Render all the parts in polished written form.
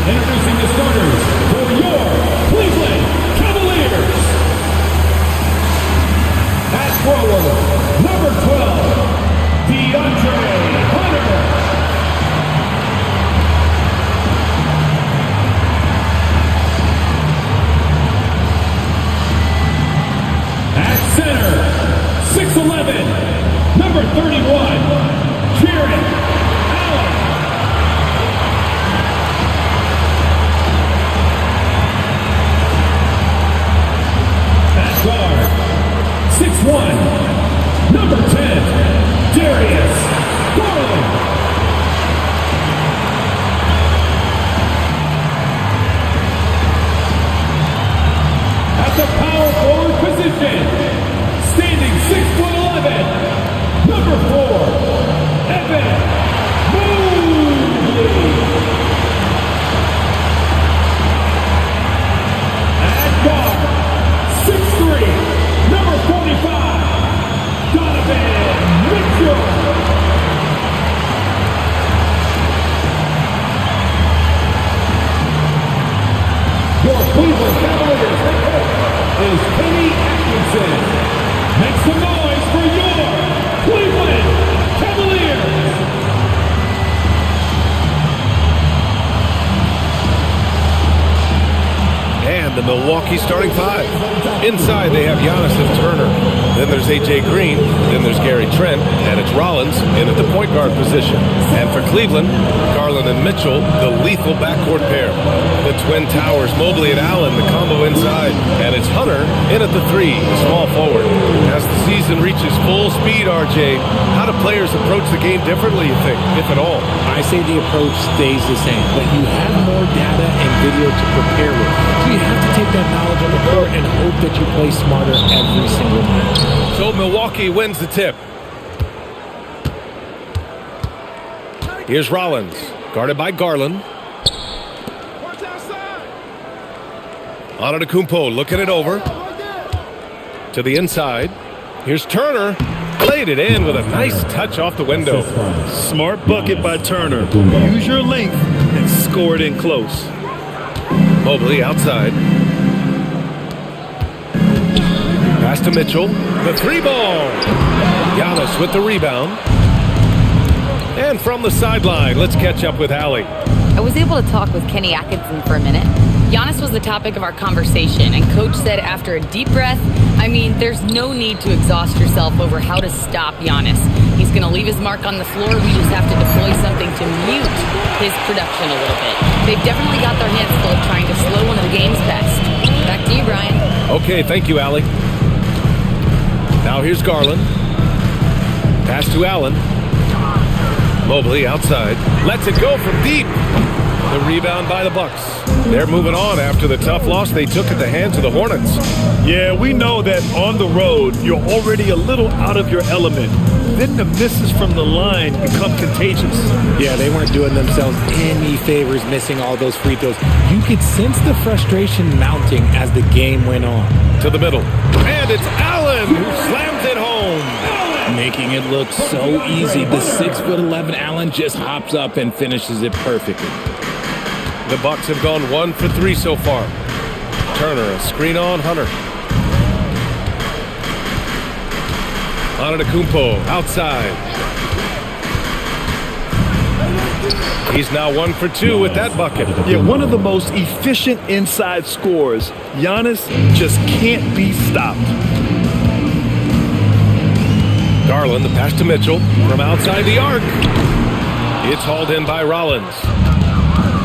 Introducing the starters for your Cleveland Cavaliers. At forward, number 12, DeAndre Hunter. At center, 6'11", number 31, Jarrett Allen. At guard, 6'1", number 10, Darius Garland. At the power forward position, standing 6'11", number 4, Evan Mobley. At guard, 6'3", number 45, Donovan Mitchell. Your Cleveland Cavaliers head coach is Kenny Atkinson. Make some noise for your Cleveland Cavaliers. And the Milwaukee starting five. Inside they have Giannis and Turner. Then there's A.J. Green. Then there's Gary Trent. And it's Rollins in at the point guard position. And for Cleveland, Garland and Mitchell, the lethal backcourt pair. The Twin Towers, Mobley and Allen, the combo inside. And it's Hunter in at the three, the small forward. As the season reaches full speed, RJ, how do players approach the game differently, you think, if at all? I say the approach stays the same, but you have more data and video to prepare with. So you have to take that knowledge on the court and hope that you play smarter every single match. So Milwaukee wins the tip. Here's Rollins, guarded by Garland. Antetokounmpo looking it over. To the inside. Here's Turner. Played it in with a nice touch off the window. Smart bucket by Turner. Use your length and score it in close. Mobley outside. Pass to Mitchell. The three ball. Giannis with the rebound. And from the sideline, let's catch up with Allie. I was able to talk with Kenny Atkinson for a minute. Giannis was the topic of our conversation, and Coach said after a deep breath, I mean, there's no need to exhaust yourself over how to stop Giannis. He's going to leave his mark on the floor. We just have to deploy something to mute his production a little bit. They've definitely got their hands full trying to slow one of the game's best. Back to you, Brian. Okay, thank you, Allie. Now here's Garland. Pass to Allen. Mobley outside. Lets it go from deep. The rebound by the Bucks. They're moving on after the tough loss they took at the hands of the Hornets. Yeah, we know that on the road, you're already a little out of your element. Then the misses from the line become contagious. Yeah, they weren't doing themselves any favors missing all those free throws. You could sense the frustration mounting as the game went on. To the middle. And it's Allen who slams it home. Making it look so easy. The 6'11" Allen just hops up and finishes it perfectly. The Bucks have gone 1 for 3 so far. Turner, a screen on Hunter. Antetokounmpo outside. He's now 1 for 2 with that bucket. Yeah, one of the most efficient inside scorers. Giannis just can't be stopped. Garland, the pass to Mitchell from outside the arc. It's hauled in by Rollins.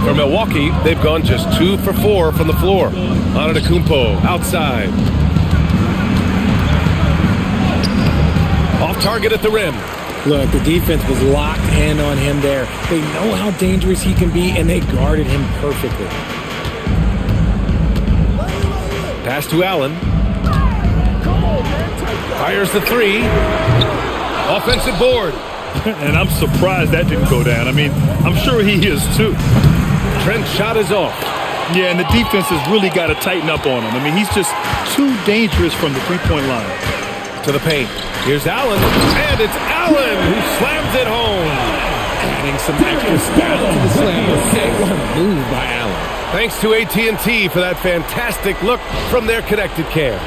For Milwaukee, they've gone just 2 for 4 from the floor. Antetokounmpo outside. Off target at the rim. Look, the defense was locked in on him there. They know how dangerous he can be, and they guarded him perfectly. Pass to Allen. Fires the three. Offensive board. And I'm surprised that didn't go down. I mean, I'm sure he is too. Trent's shot is off. Yeah, and the defense has really got to tighten up on him. I mean, he's just too dangerous from the three-point line. To the paint. Here's Allen. And it's Allen who slams it home. Adding some extra style to the slam. What a move by Allen. Thanks to AT&T for that fantastic look from their connected cam.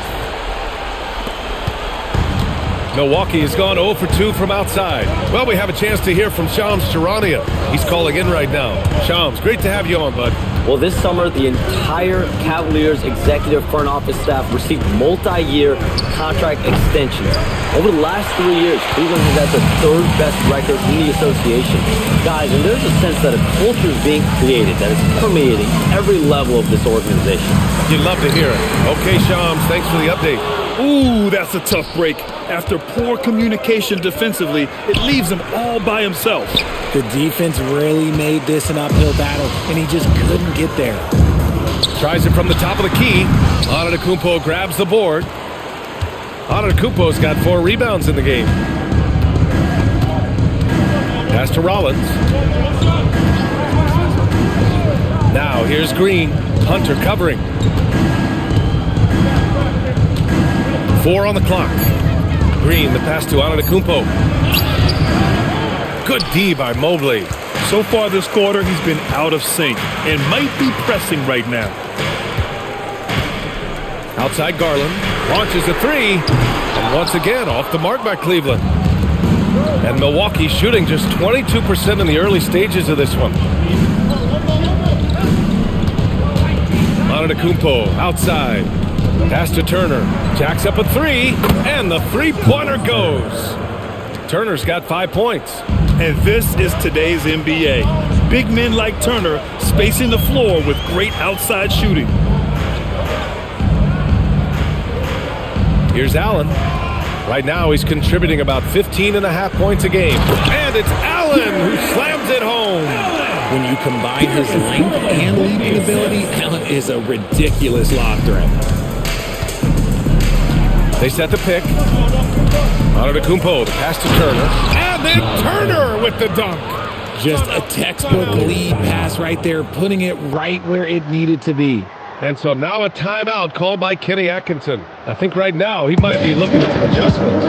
Milwaukee has gone 0 for 2 from outside. Well, we have a chance to hear from Shams Charania. He's calling in right now. Shams, great to have you on, bud. Well, this summer, the entire Cavaliers executive front office staff received multi-year contract extensions. Over the last 3 years, Cleveland has had the third best record in the association. Guys, and there's a sense that a culture is being created that is permeating every level of this organization. You'd love to hear it. Okay, Shams, thanks for the update. Ooh, that's a tough break. After poor communication defensively, it leaves him all by himself. The defense really made this an uphill battle, and he just couldn't get there. Tries it from the top of the key. Antetokounmpo grabs the board. Antetokounmpo's got 4 rebounds in the game. Pass to Rollins. Now here's Green. Hunter covering. 4 on the clock. Green, the pass to Antetokounmpo. Good D by Mobley. So far this quarter, he's been out of sync and might be pressing right now. Outside Garland. Launches a 3. And once again, off the mark by Cleveland. And Milwaukee shooting just 22% in the early stages of this one. Antetokounmpo outside. Pass to Turner. Jacks up a 3. And the three-pointer goes. Turner's got 5 points. And this is today's NBA. Big men like Turner spacing the floor with great outside shooting. Here's Allen. Right now he's contributing about 15.5 points a game. And it's Allen who slams it home. When you combine his length and leaping ability, Allen is a ridiculous lob threat. They set the pick. Antetokounmpo, the pass to Turner. And then Turner with the dunk. Just a textbook lead pass right there, putting it right where it needed to be. And so now a timeout called by Kenny Atkinson. I think right now he might be looking at some adjustments.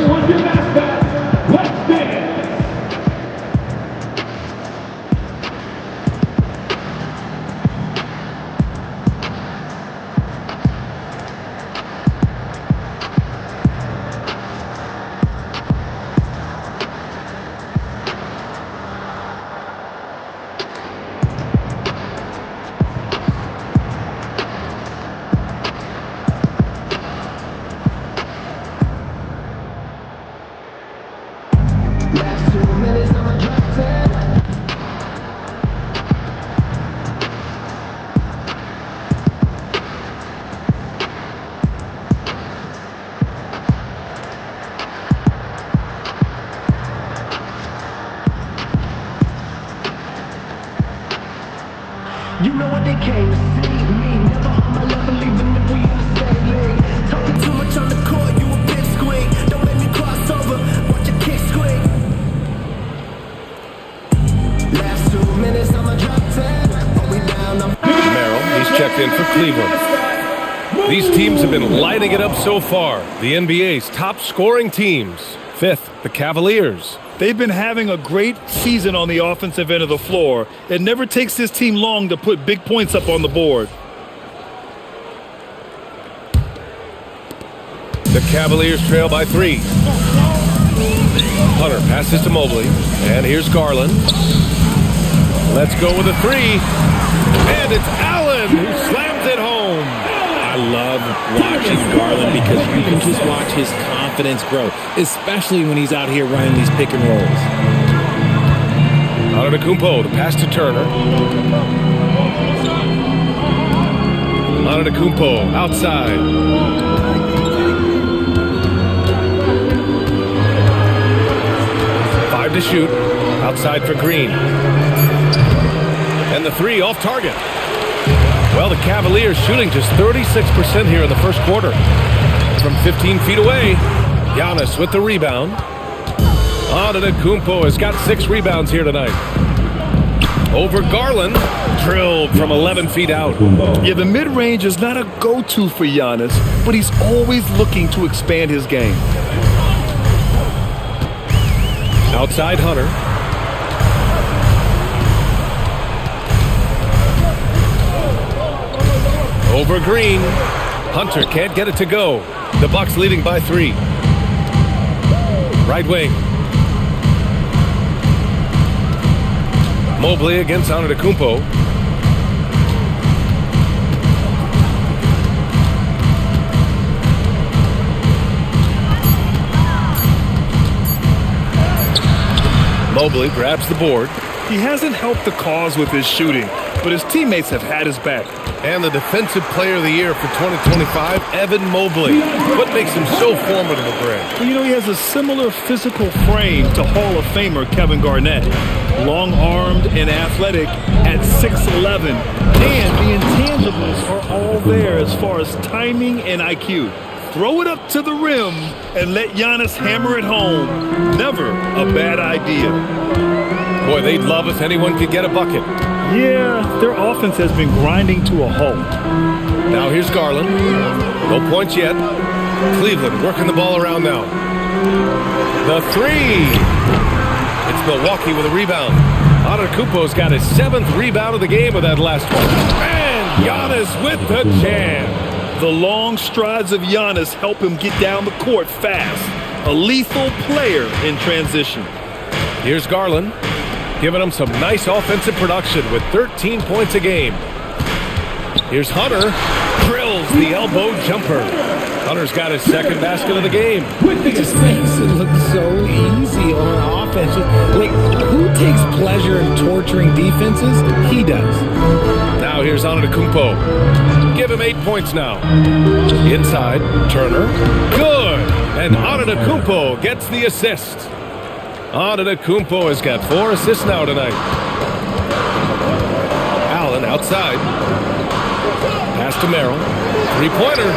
You know what they came to see me. Never on my level, even if we in the same league. Talking too much on the court, you a big squeak. Don't make me cross over, watch your kick squeak. Last 2 minutes, I'ma drop 10. Are we down? Merrill, he's checked in for Cleveland. These teams have been lighting it up so far. The NBA's top scoring teams. 5th, the Cavaliers. They've been having a great season on the offensive end of the floor. It never takes this team long to put big points up on the board. The Cavaliers trail by 3. Hunter passes to Mobley. And here's Garland. Let's go with a 3. And it's Allen who slams it home. I love watching Garland because you can just watch his confidence grow, especially when he's out here running these pick and rolls. Antetokounmpo, the pass to Turner. Antetokounmpo outside. Five to shoot. Outside for Green. And the 3 off target. Well, the Cavaliers shooting just 36% here in the first quarter. From 15 feet away, Giannis with the rebound. Antetokounmpo has got 6 rebounds here tonight. Over Garland, drilled from 11 feet out. Yeah, the mid-range is not a go-to for Giannis, but he's always looking to expand his game. Outside Hunter. Over Green. Hunter can't get it to go. The Bucks leading by 3. Right wing. Mobley against Antetokounmpo. Mobley grabs the board. He hasn't helped the cause with his shooting, but his teammates have had his back. And the Defensive Player of the Year for 2025, Evan Mobley. What makes him so formidable, Greg? Well, he has a similar physical frame to Hall of Famer Kevin Garnett. Long-armed and athletic at 6'11", and the intangibles are all there as far as timing and IQ. Throw it up to the rim and let Giannis hammer it home. Never a bad idea. Boy, they'd love if anyone could get a bucket. Yeah, their offense has been grinding to a halt. Now here's Garland. No points yet. Cleveland working the ball around now. The 3. It's Milwaukee with a rebound. Antetokounmpo's got his 7th rebound of the game with that last one. And Giannis with the jam. The long strides of Giannis help him get down the court fast. A lethal player in transition. Here's Garland, giving him some nice offensive production with 13 points a game. Here's Hunter, drills the elbow jumper. Hunter's got his 2nd basket of the game. It just makes it look so easy on offense. Like, who takes pleasure in torturing defenses? He does. Now here's Antetokounmpo. Give him 8 points now. Inside, Turner. Good! And Antetokounmpo gets the assist. Antetokounmpo has got 4 assists now tonight. Allen outside. Pass to Merrill. 3-pointer.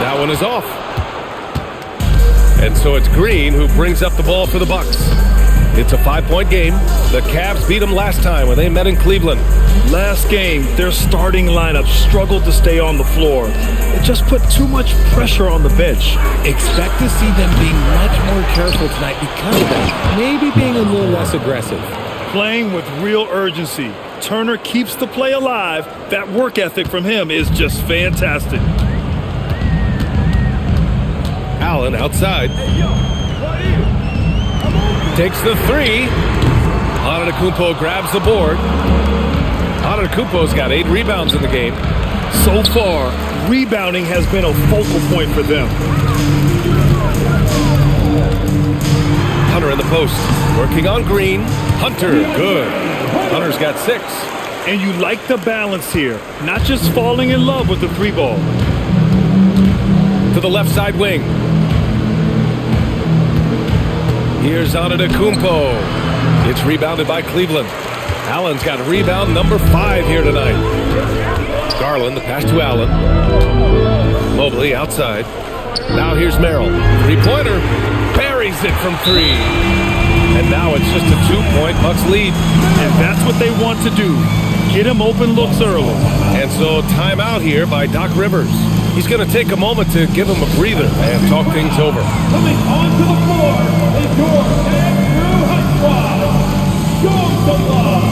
That one is off. And so it's Green who brings up the ball for the Bucks. It's a 5-point game. The Cavs beat them last time when they met in Cleveland. Last game, their starting lineup struggled to stay on the floor. It just put too much pressure on the bench. Expect to see them being much more careful tonight because of that. Maybe being a little less aggressive. Playing with real urgency. Turner keeps the play alive. That work ethic from him is just fantastic. Allen outside. Takes the 3. Antetokounmpo grabs the board. Antetokounmpo's got 8 rebounds in the game. So far, rebounding has been a focal point for them. Hunter in the post. Working on Green. Hunter, good. Hunter's got 6. And you like the balance here. Not just falling in love with the 3-ball. To the left side wing. Here's Antetokounmpo. It's rebounded by Cleveland. Allen's got rebound number 5 here tonight. Garland, the pass to Allen. Mobley outside. Now here's Merrill. 3-pointer. Buries it from 3. And now it's just a 2-point Bucks lead. And that's what they want to do. Get him open looks early. And so timeout here by Doc Rivers. He's going to take a moment to give him a breather and talk things over. Coming onto the floor is your Andrew Hutchwell. Show him some love.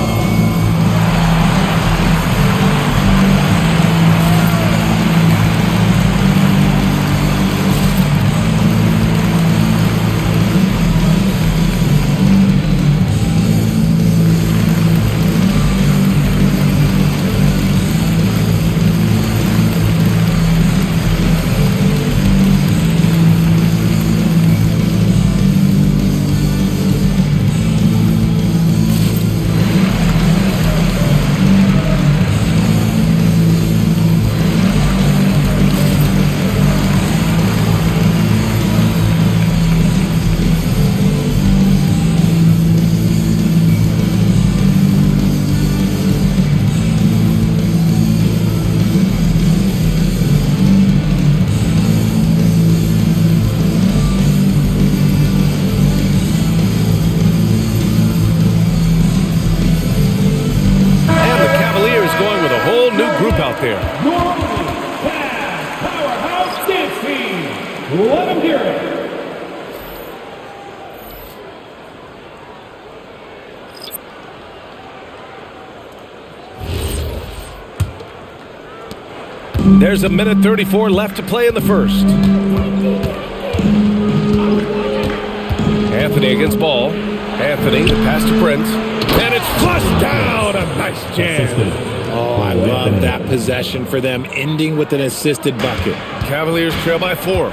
There. New Orleans Cavs Powerhouse Dance Team. Let them hear it. There's 1:34 left to play in the first. Anthony against Ball. Anthony, the pass to Prince. And it's flushed down. A nice jam. Oh, I love that possession for them, ending with an assisted bucket. Cavaliers trail by 4.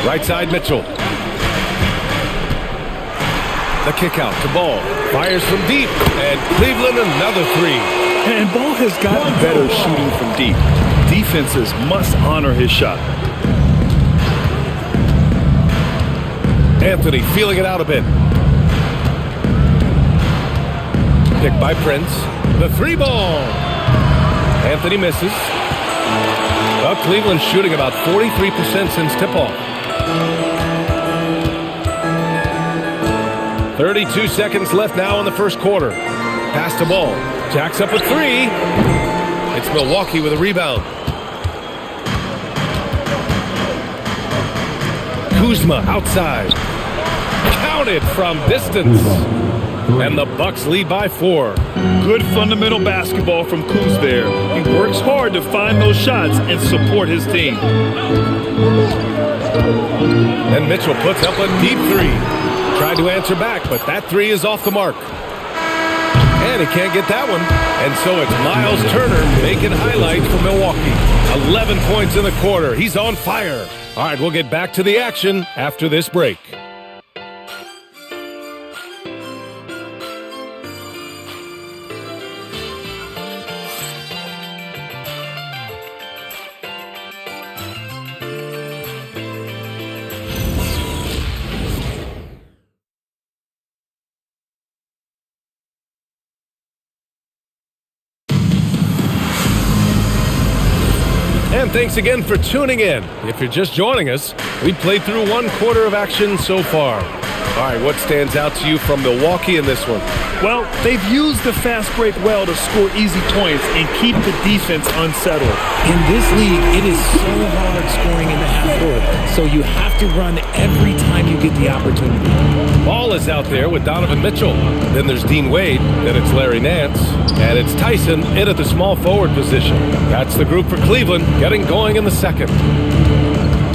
Right side, Mitchell. The kick out to Ball. Fires from deep. And Cleveland another 3. And Ball has gotten better shooting from deep. Defenses must honor his shot. Anthony feeling it out a bit. Picked by Prince. The 3 ball. Anthony misses. Well, Cleveland shooting about 43% since tip-off. 32 seconds left now in the first quarter. Pass to Ball. Jacks up a 3. It's Milwaukee with a rebound. Kuzma outside. Counted from distance. And the Bucks lead by 4. Good fundamental basketball from Kuz there. He works hard to find those shots and support his team. And Mitchell puts up a deep 3. Tried to answer back, but that 3 is off the mark. And he can't get that one. And so it's Miles Turner making highlights for Milwaukee. 11 points in the quarter. He's on fire. All right, we'll get back to the action after this break. And thanks again for tuning in. If you're just joining us, we played through 1 quarter of action so far. All right, what stands out to you from Milwaukee in this one? Well, they've used the fast break well to score easy points and keep the defense unsettled. In this league, it is so hard scoring in the half court, so you have to run every time you get the opportunity. Ball is out there with Donovan Mitchell. Then there's Dean Wade. Then it's Larry Nance. And it's Tyson in at the small forward position. That's the group for Cleveland, getting going in the second.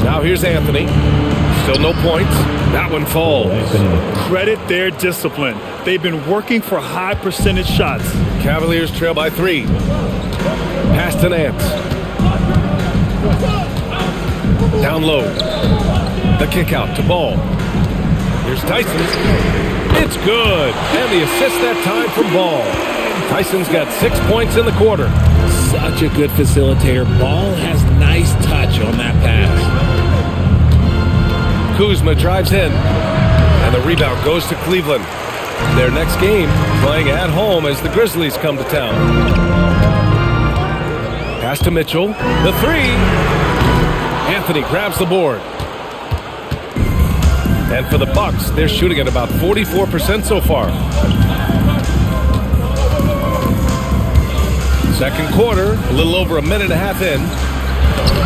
Now here's Anthony. Still no points. That one falls. Credit their discipline. They've been working for high percentage shots. Cavaliers trail by 3. Pass to Nance. Down low. The kick out to Ball. Here's Tyson. It's good. And the assist that time from Ball. Tyson's got 6 points in the quarter. Such a good facilitator. Ball has nice touch on that pass. Kuzma drives in. And the rebound goes to Cleveland. Their next game playing at home as the Grizzlies come to town. Pass to Mitchell. The 3. Anthony grabs the board. And for the Bucks, they're shooting at about 44% so far. Second quarter, a little over a minute and a half in.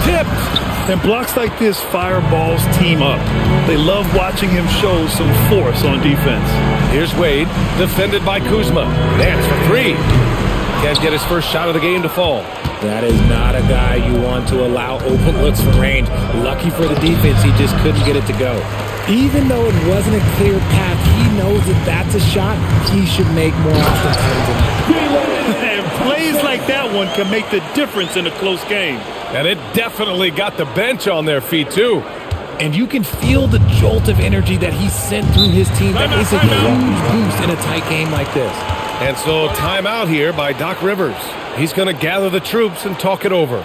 Tipped. And blocks like this fire Ball's team up. They love watching him show some force on defense. Here's Wade, defended by Kuzma. Nance for 3. Can't get his first shot of the game to fall. That is not a guy you want to allow open looks from range. Lucky for the defense, he just couldn't get it to go. Even though it wasn't a clear path, he knows that that's a shot he should make more often. And plays like that one can make the difference in a close game. And it definitely got the bench on their feet, too. And you can feel the jolt of energy that he sent through his team. That is a huge boost in a tight game like this. And so timeout here by Doc Rivers. He's going to gather the troops and talk it over.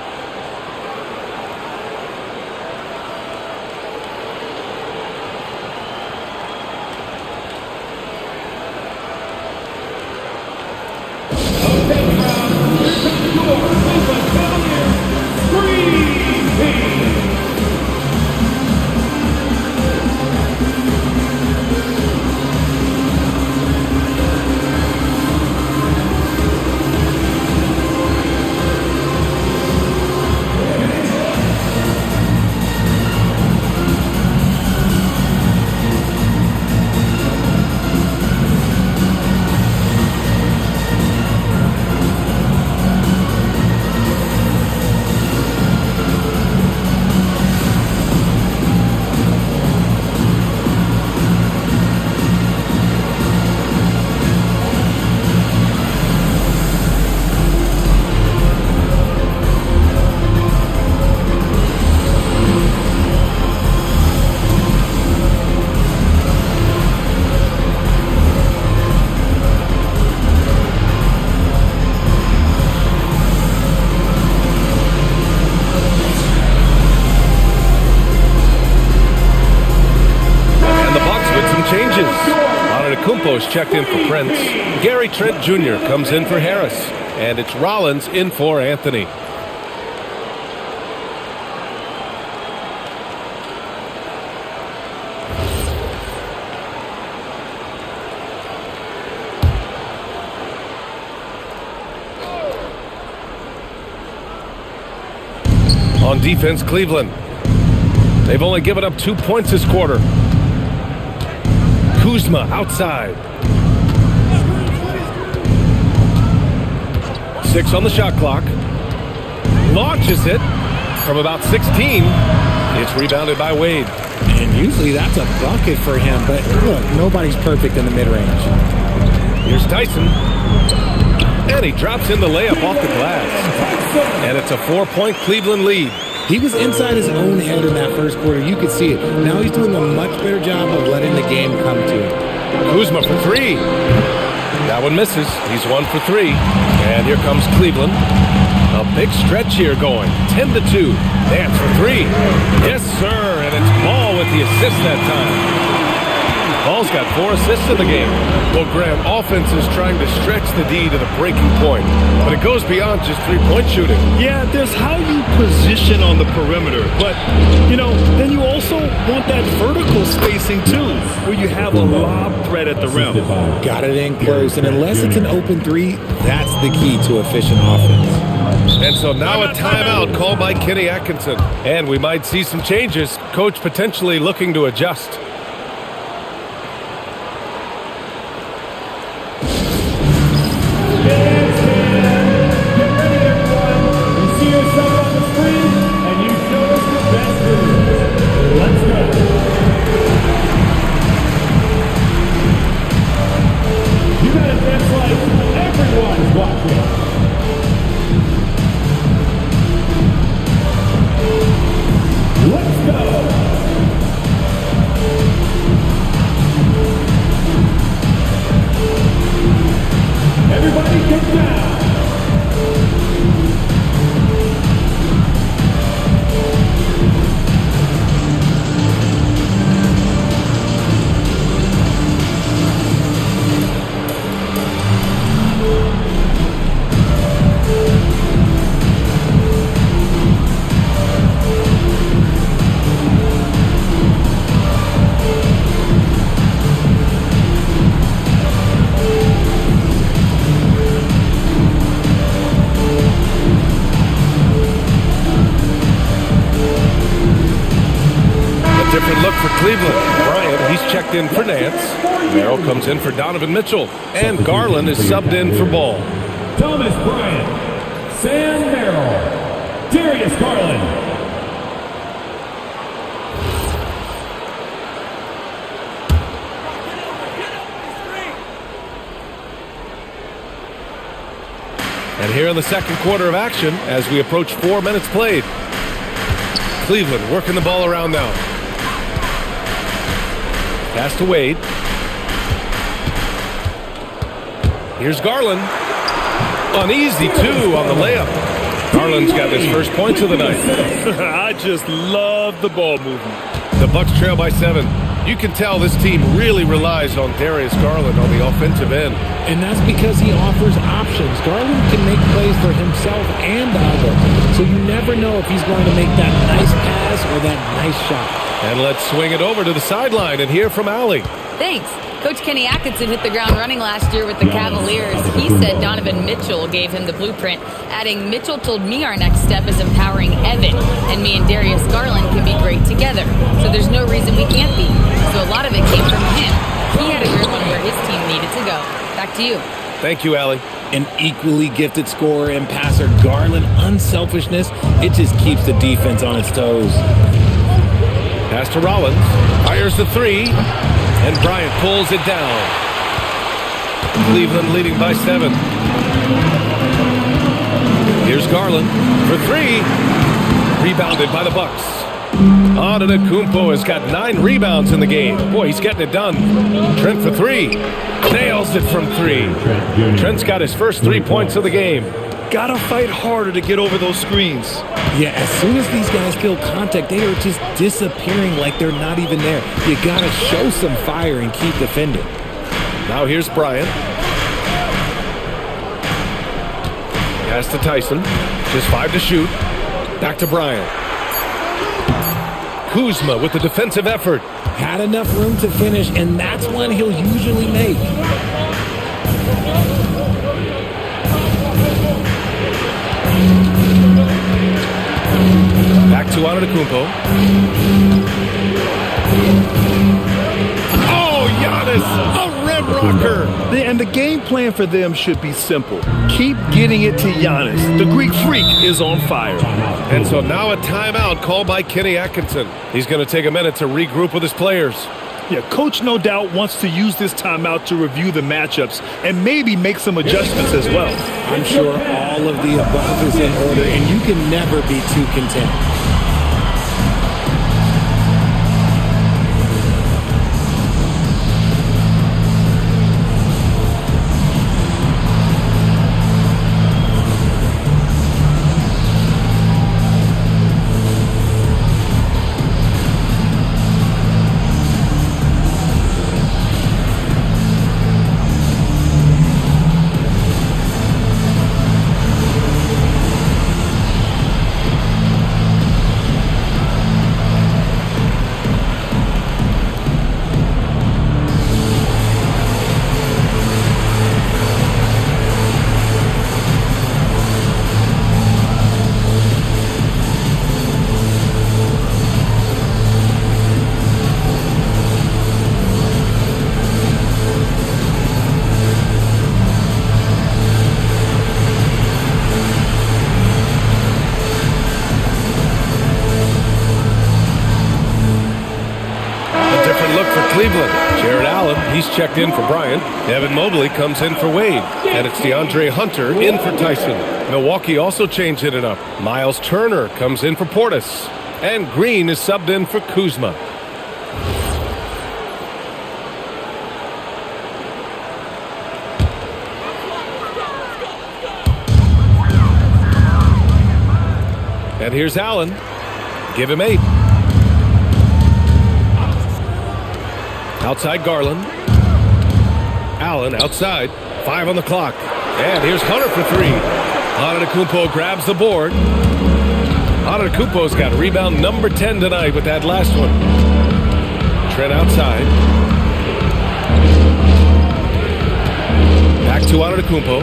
Kumpo is checked in for Prince. Gary Trent Jr. comes in for Harris. And it's Rollins in for Anthony. On defense, Cleveland. They've only given up 2 points this quarter. Kuzma outside. 6 on the shot clock. Launches it from about 16. It's rebounded by Wade. And usually that's a bucket for him, but look, nobody's perfect in the mid-range. Here's Tyson. And he drops in the layup off the glass. And it's a 4-point Cleveland lead. He was inside his own head in that first quarter. You could see it. Now he's doing a much better job of letting the game come to him. Kuzma for 3. That one misses. He's 1 for 3. And here comes Cleveland. A big stretch here going. 10-2. Dance for 3. Yes, sir. And it's Ball with the assist that time. Ball's got 4 assists in the game. Well, Graham, offense is trying to stretch the D to the breaking point. But it goes beyond just three-point shooting. Yeah, there's how you position on the perimeter. But, then you also want that vertical spacing, too, where you have a lob threat at the rim. Got it in close. And unless it's an open three, that's the key to efficient offense. And so now a timeout called by Kenny Atkinson. And we might see some changes. Coach potentially looking to adjust. Different look for Cleveland. Bryant, he's checked in for Nance. Merrill comes in for Donovan Mitchell. And Garland is subbed in for Ball. Thomas Bryant, Sam Merrill, Darius Garland. And here in the second quarter of action, as we approach 4 minutes played, Cleveland working the ball around now. Pass to Wade. Here's Garland. Uneasy, too, on the layup. Garland's got his first points of the night. I just love the ball movement. The Bucks trail by 7. You can tell this team really relies on Darius Garland on the offensive end. And that's because he offers options. Garland can make plays for himself and the other. So you never know if he's going to make that nice pass or that nice shot. And let's swing it over to the sideline and hear from Allie. Thanks. Coach Kenny Atkinson hit the ground running last year with the Cavaliers. He said Donovan Mitchell gave him the blueprint, adding, Mitchell told me our next step is empowering Evan, and me and Darius Garland can be great together. So there's no reason we can't be. So a lot of it came from him. He had a grip on where his team needed to go. Back to you. Thank you, Allie. An equally gifted scorer and passer, Garland, unselfishness, it just keeps the defense on its toes. Pass to Rollins. Fires the 3. And Bryant pulls it down. Cleveland leading by 7. Here's Garland for 3. Rebounded by the Bucks. Antetokounmpo has got 9 rebounds in the game. Boy, he's getting it done. Trent for 3. Nails it from 3. Trent's got his first 3 points of the game. Gotta fight harder to get over those screens. Yeah, as soon as these guys feel contact, they are just disappearing like they're not even there. You gotta show some fire and keep defending. Now here's Bryant. Pass to Tyson. Just 5 to shoot. Back to Bryant. Kuzma with the defensive effort. Had enough room to finish, and that's one he'll usually make. Back to Antetokounmpo. Oh, Giannis, a rim rocker. And the game plan for them should be simple. Keep getting it to Giannis. The Greek Freak is on fire. And so now a timeout called by Kenny Atkinson. He's going to take a minute to regroup with his players. Yeah, Coach no doubt wants to use this timeout to review the matchups and maybe make some adjustments as well. I'm sure all of the above is in order, and you can never be too content. Cleveland. Jared Allen, he's checked in for Bryant. Evan Mobley comes in for Wade. And it's DeAndre Hunter in for Tyson. Milwaukee also changing it up. Miles Turner comes in for Portis. And Green is subbed in for Kuzma. And here's Allen. Give him 8. Outside Garland. Allen outside. 5 on the clock. And here's Hunter for 3. Antetokounmpo grabs the board. Antetokounmpo's got rebound number 10 tonight with that last one. Trent outside. Back to Antetokounmpo.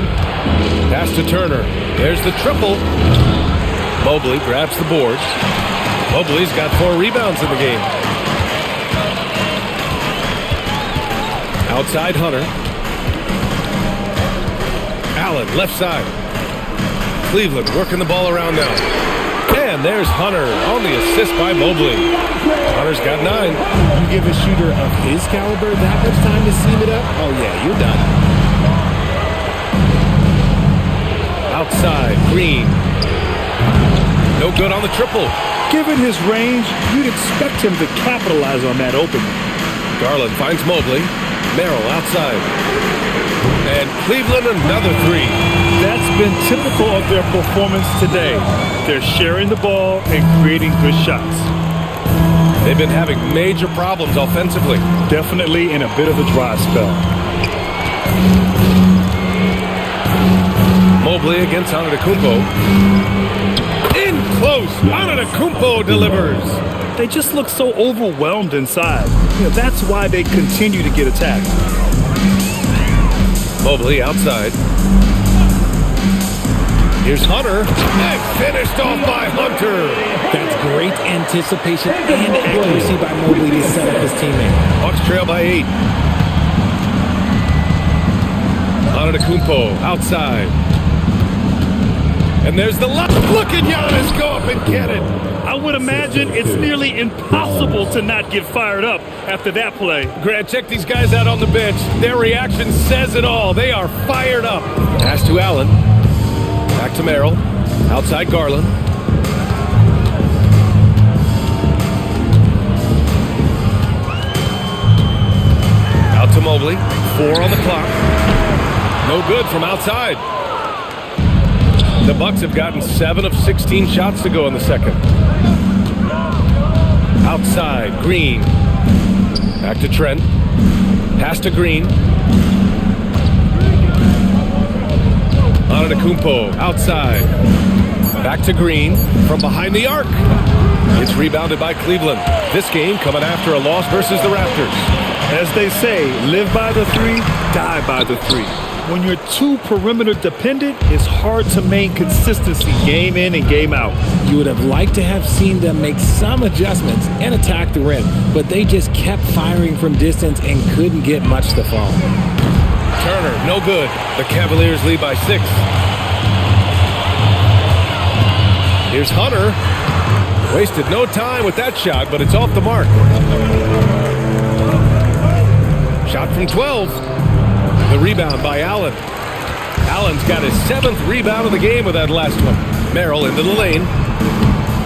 Pass to Turner. There's the triple. Mobley grabs the board. Mobley's got 4 rebounds in the game. Outside Hunter. Allen, left side. Cleveland working the ball around now. And there's Hunter on the assist by Mobley. Hunter's got 9. You give a shooter of his caliber that much time to seam it up? Oh, yeah, you're done. Outside, Green. No good on the triple. Given his range, you'd expect him to capitalize on that opening. Garland finds Mobley. Merrill outside. And Cleveland another 3. That's been typical of their performance today. They're sharing the ball and creating good shots. They've been having major problems offensively. Definitely in a bit of a dry spell. Mobley against Antetokounmpo. In close. Antetokounmpo delivers. They just look so overwhelmed inside. That's why they continue to get attacked. Mobley outside. Here's Hunter. And finished off by Hunter. That's great anticipation and accuracy by Mobley to set up his teammate. Hawks trail by 8. Antetokounmpo outside. And there's the left. Look at Giannis go up and get it. I would imagine it's nearly impossible to not get fired up after that play. Grant, check these guys out on the bench. Their reaction says it all. They are fired up. Pass to Allen. Back to Merrill. Outside Garland. Out to Mobley. 4 on the clock. No good from outside. The Bucks have gotten 7 of 16 shots to go in the second. Outside, Green. Back to Trent. Pass to Green. Antetokounmpo outside. Back to Green from behind the arc. It's rebounded by Cleveland. This game coming after a loss versus the Raptors. As they say, live by the three, die by the three. When you're too perimeter dependent, it's hard to maintain consistency game in and game out. You would have liked to have seen them make some adjustments and attack the rim, but they just kept firing from distance and couldn't get much to fall. Turner, no good. The Cavaliers lead by 6. Here's Hunter. Wasted no time with that shot, but it's off the mark. Shot from 12. The rebound by Allen. Allen's got his 7th rebound of the game with that last one. Merrill into the lane.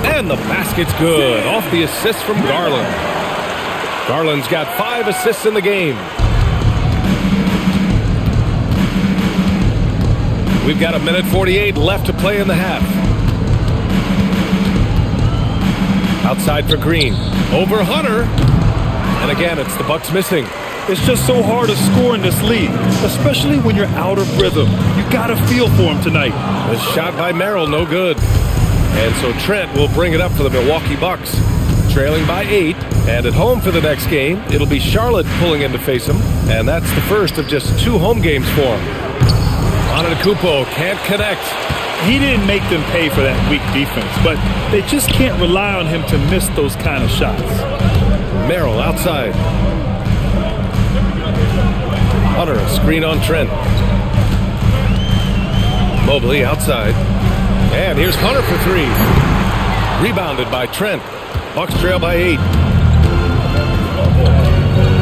And the basket's good. Off the assist from Garland. Garland's got 5 assists in the game. We've got 1:48 left to play in the half. Outside for Green. Over Hunter. And again, it's the Bucks missing. It's just so hard to score in this league, especially when you're out of rhythm. You got a feel for him tonight. The shot by Merrill, no good. And so Trent will bring it up for the Milwaukee Bucks. Trailing by 8. And at home for the next game, it'll be Charlotte pulling in to face him. And that's the first of just 2 home games for him. Antetokounmpo can't connect. He didn't make them pay for that weak defense, but they just can't rely on him to miss those kind of shots. Merrill outside. Hunter, a screen on Trent. Mobley outside. And here's Hunter for 3. Rebounded by Trent. Bucks trail by 8.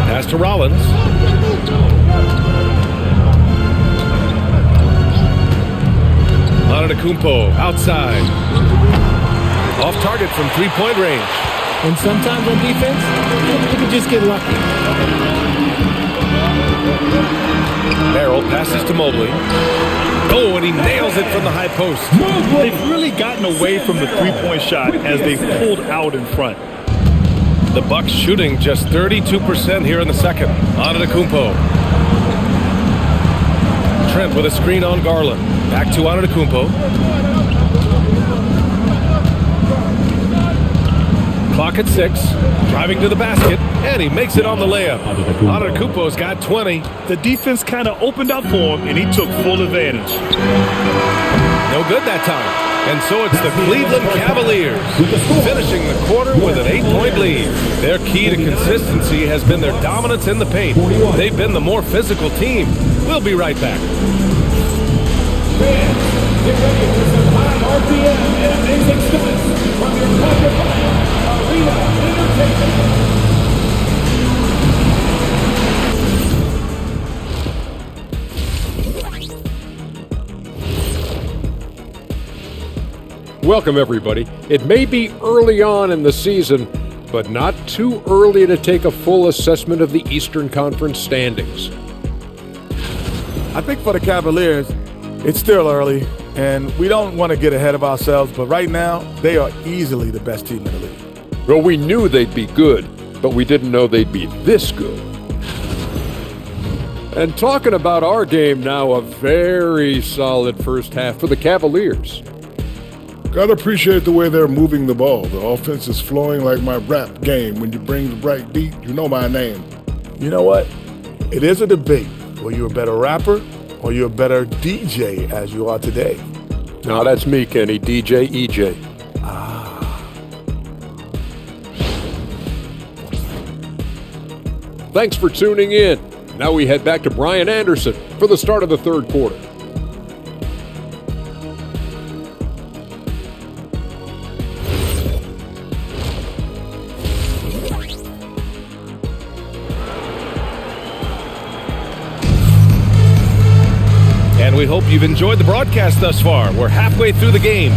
Pass to Rollins. Antetokounmpo outside. Off target from 3-point range. And sometimes on defense, you can just get lucky. Merrill passes to Mobley. Oh, and he nails it from the high post. They've really gotten away from the three-point shot as they pulled out in front. The Bucks shooting just 32% here in the second. Antetokounmpo. Trent with a screen on Garland. Back to Antetokounmpo. Clock at 6. Driving to the basket. And he makes it on the layup. Antetokounmpo's got 20. The defense kind of opened up for him, and he took full advantage. No good that time. And so it's the Cleveland Cavaliers finishing the quarter with an 8-point lead. Their key to consistency has been their dominance in the paint. They've been the more physical team. We'll be right back. Fans, get ready for some high RPM and amazing stunts from your pocket Arena Entertainment. Welcome, everybody. It may be early on in the season, but not too early to take a full assessment of the Eastern Conference standings. I think for the Cavaliers, it's still early, and we don't want to get ahead of ourselves, but right now, they are easily the best team in the league. Well, we knew they'd be good, but we didn't know they'd be this good. And talking about our game now, a very solid first half for the Cavaliers. Gotta appreciate the way they're moving the ball. The offense is flowing like my rap game. When you bring the right beat, you know my name. You know what? It is a debate. Were you a better rapper or you're a better DJ as you are today? No, that's me, Kenny. DJ EJ. Thanks for tuning in. Now we head back to Brian Anderson for the start of the third quarter. And we hope you've enjoyed the broadcast thus far. We're halfway through the game.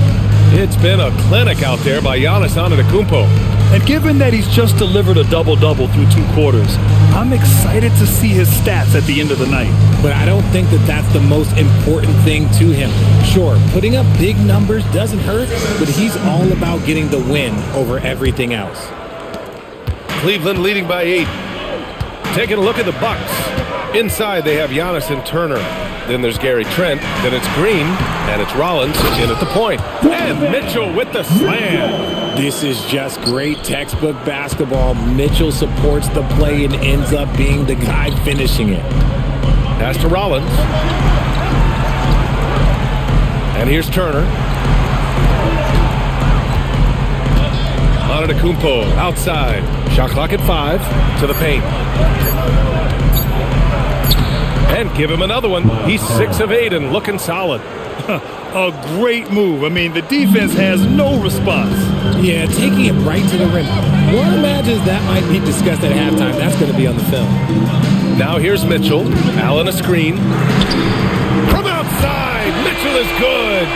It's been a clinic out there by Giannis Antetokounmpo. And given that he's just delivered a double-double through 2 quarters, I'm excited to see his stats at the end of the night. But I don't think that that's the most important thing to him. Sure, putting up big numbers doesn't hurt, but he's all about getting the win over everything else. Cleveland leading by 8. Taking a look at the Bucks. Inside, they have Giannis and Turner. Then there's Gary Trent. Then it's Green. And it's Rollins in at the point. And Mitchell with the slam. This is just great textbook basketball. Mitchell supports the play and ends up being the guy finishing it. Pass to Rollins. And here's Turner. Antetokounmpo outside. Shot clock at 5 to the paint. And give him another one. He's 6 of 8 and looking solid. A great move. I mean, the defense has no response. Yeah, taking it right to the rim. One imagines that might be discussed at halftime. That's going to be on the film. Now here's Mitchell. Allen a screen. From outside, Mitchell is good.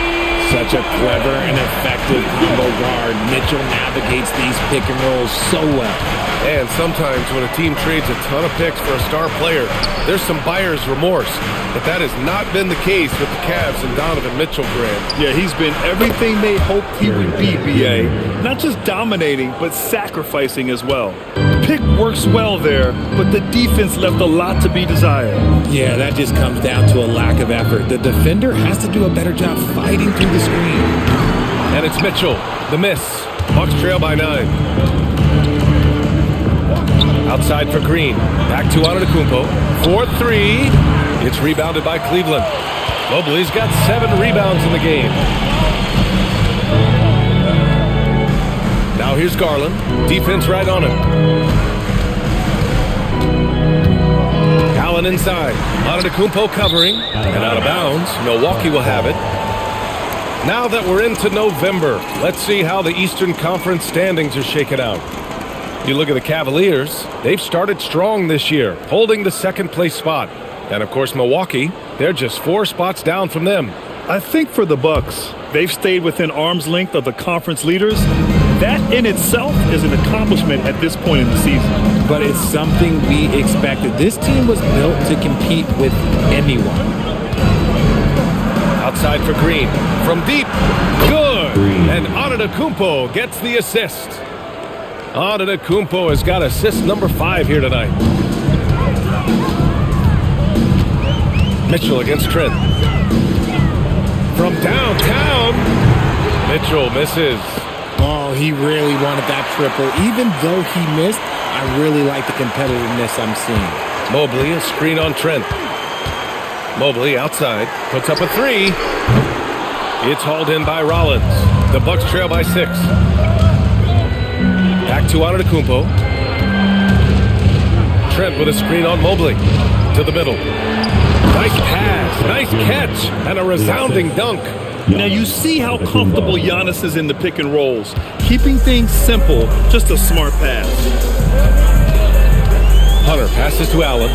Such a clever and effective combo guard. Mitchell navigates these pick and rolls so well. And sometimes when a team trades a ton of picks for a star player, there's some buyer's remorse. But that has not been the case with the Cavs and Donovan Mitchell, Grant. Yeah, he's been everything they hoped he would be, B.A. Not just dominating, but sacrificing as well. The pick works well there, but the defense left a lot to be desired. Yeah, that just comes down to a lack of effort. The defender has to do a better job fighting through the screen. And it's Mitchell, the miss. Bucks trail by 9. Outside for Green. Back to Antetokounmpo. 4-3. It's rebounded by Cleveland. Mobley's got 7 rebounds in the game. Now here's Garland. Defense right on him. Allen inside. Antetokounmpo covering. And out of bounds. Milwaukee will have it. Now that we're into November, let's see how the Eastern Conference standings are shaken out. You look at the Cavaliers, they've started strong this year, holding the second place spot. And of course, Milwaukee, they're just 4 spots down from them. I think for the Bucks, they've stayed within arm's length of the conference leaders. That in itself is an accomplishment at this point in the season. But it's something we expected. This team was built to compete with anyone. Outside for Green. From deep. Good. And Antetokounmpo gets the assist. Antetokounmpo has got assist number 5 here tonight. Mitchell against Trent. From downtown. Mitchell misses. Oh, he really wanted that triple. Even though he missed, I really like the competitiveness I'm seeing. Mobley, a screen on Trent. Mobley outside, puts up a 3. It's hauled in by Rollins. The Bucks trail by 6. Back to Antetokounmpo. Trent with a screen on Mobley. To the middle. Nice pass, nice catch, and a resounding dunk. Now you see how comfortable Giannis is in the pick and rolls. Keeping things simple, just a smart pass. Hunter passes to Allen.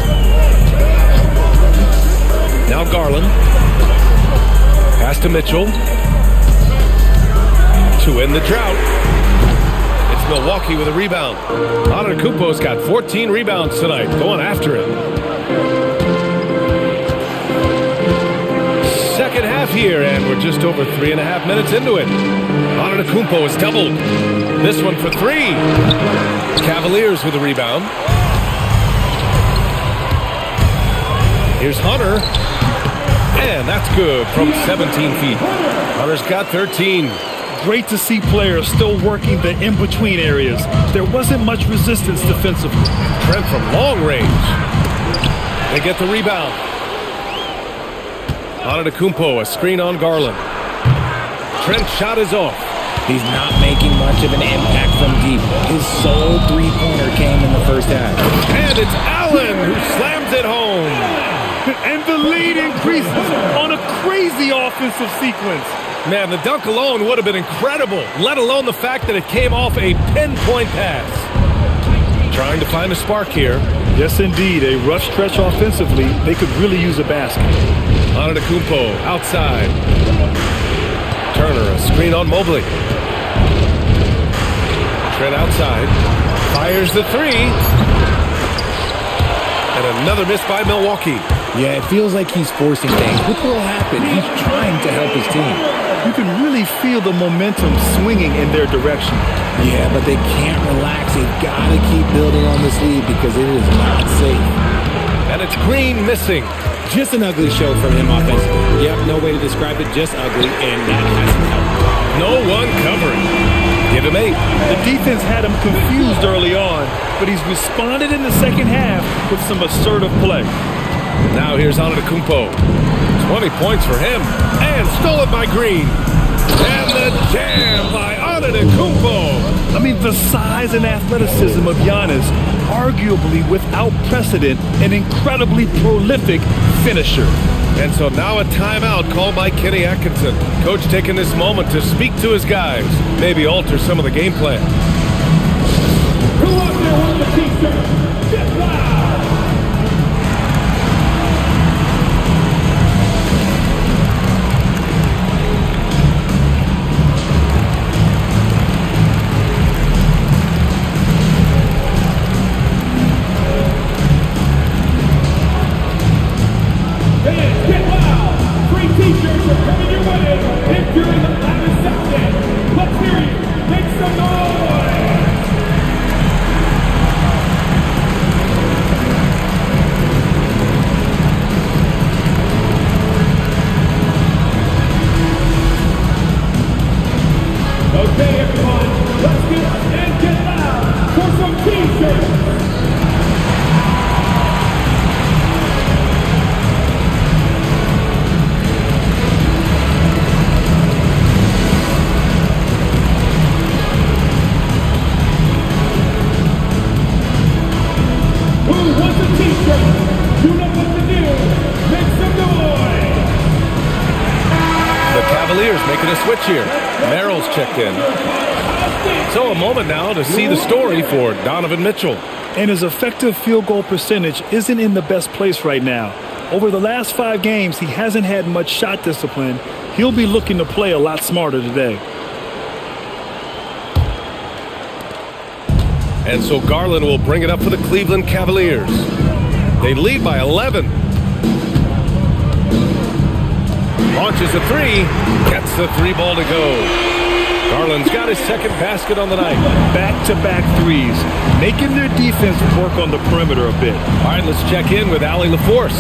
Now Garland. Pass to Mitchell. To end the drought. It's Milwaukee with a rebound. Antetokounmpo's got 14 rebounds tonight, going after it. Second half here, and we're just over 3.5 minutes into it. Antetokounmpo has doubled. This one for 3. Cavaliers with a rebound. Here's Hunter. And that's good from 17 feet. Hunter's got 13. Great to see players still working the in-between areas. There wasn't much resistance defensively. Trent from long range. They get the rebound. Antetokounmpo, a screen on Garland. Trent's shot is off. He's not making much of an impact from deep. His sole three-pointer came in the first half. And it's Allen who slams it home. And the lead increases on a crazy offensive sequence. Man, the dunk alone would have been incredible, let alone the fact that it came off a pinpoint pass. Trying to find a spark here. Yes, indeed. A rough stretch offensively. They could really use a basket. Antetokounmpo outside. Turner, a screen on Mobley. Trent outside. Fires the 3. And another miss by Milwaukee. Yeah, it feels like he's forcing things. What will happen? He's trying to help his team. You can really feel the momentum swinging in their direction. Yeah, but they can't relax. They've got to keep building on this lead because it is not safe. and it's Green missing. Just an ugly show from him offensively. Yep, no way to describe it, just ugly, and that hasn't helped. No one covering. Give him 8. The defense had him confused early on, but he's responded in the second half with some assertive play. Now here's Antetokounmpo. 20 points for him, and stolen by Green. And the jam by Antetokounmpo. I mean, the size and athleticism of Giannis, arguably without precedent, an incredibly prolific finisher. And so now a timeout called by Kenny Atkinson. Coach taking this moment to speak to his guys, maybe alter some of the game plan. Who out there wants the t-shirt? Get loud! Fans, get loud! Free t-shirts are coming your way if you're in the Latin section. Let's hear you. Make some noise! Okay, everyone, let's get up and get loud for some t-shirts! Who wants a t-shirt? You know what to do. Make some noise! The Cavaliers making a switch here. Merrill's checked in. So a moment now to see the story for Donovan Mitchell. And his effective field goal percentage isn't in the best place right now. Over the last 5 games, he hasn't had much shot discipline. He'll be looking to play a lot smarter today. And so Garland will bring it up for the Cleveland Cavaliers. They lead by 11. Launches a 3, gets the 3 ball to go. Garland's got his second basket on the night. Back-to-back threes, making their defense work on the perimeter a bit. All right, let's check in with Allie LaForce.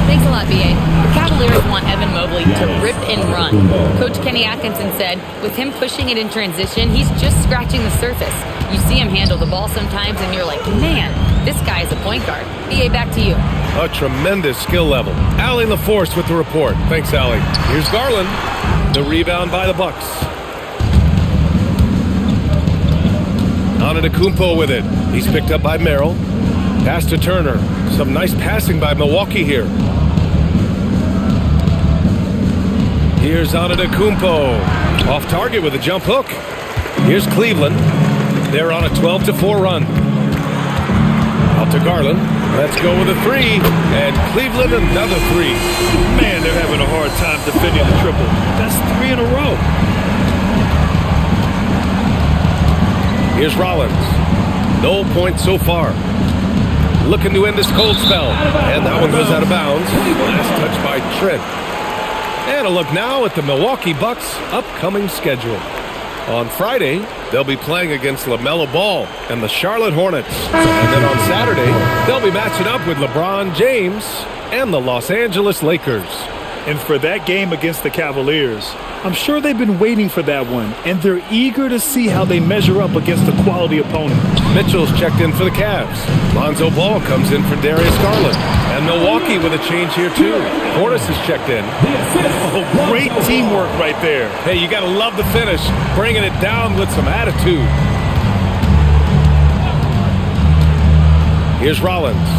Thanks a lot, B.A. The Cavaliers want Evan Mobley to rip and run. Coach Kenny Atkinson said, with him pushing it in transition, he's just scratching the surface. You see him handle the ball sometimes, and you're like, man, this guy is a point guard. B.A., back to you. A tremendous skill level. Allie LaForce with the report. Thanks, Allie. Here's Garland. The rebound by the Bucks. Antetokounmpo with it. He's picked up by Merrill. Pass to Turner. Some nice passing by Milwaukee here. Here's Antetokounmpo. Off target with a jump hook. Here's Cleveland. They're on a 12-4 run. Out to Garland. Let's go with a 3. And Cleveland another 3. Man, they're having a hard time defending the triple. That's 3 in a row. Here's Rollins. No points so far. Looking to end this cold spell. And that one goes out of bounds. Last touch by Trent. And a look now at the Milwaukee Bucks' upcoming schedule. On Friday, they'll be playing against LaMelo Ball and the Charlotte Hornets. And then on Saturday, they'll be matching up with LeBron James and the Los Angeles Lakers. And for that game against the Cavaliers, I'm sure they've been waiting for that one, and they're eager to see how they measure up against a quality opponent. Mitchell's checked in for the Cavs. Lonzo Ball comes in for Darius Garland. And Milwaukee with a change here, too. Portis is checked in. Oh, great teamwork right there. Hey, you got to love the finish. Bringing it down with some attitude. Here's Rollins.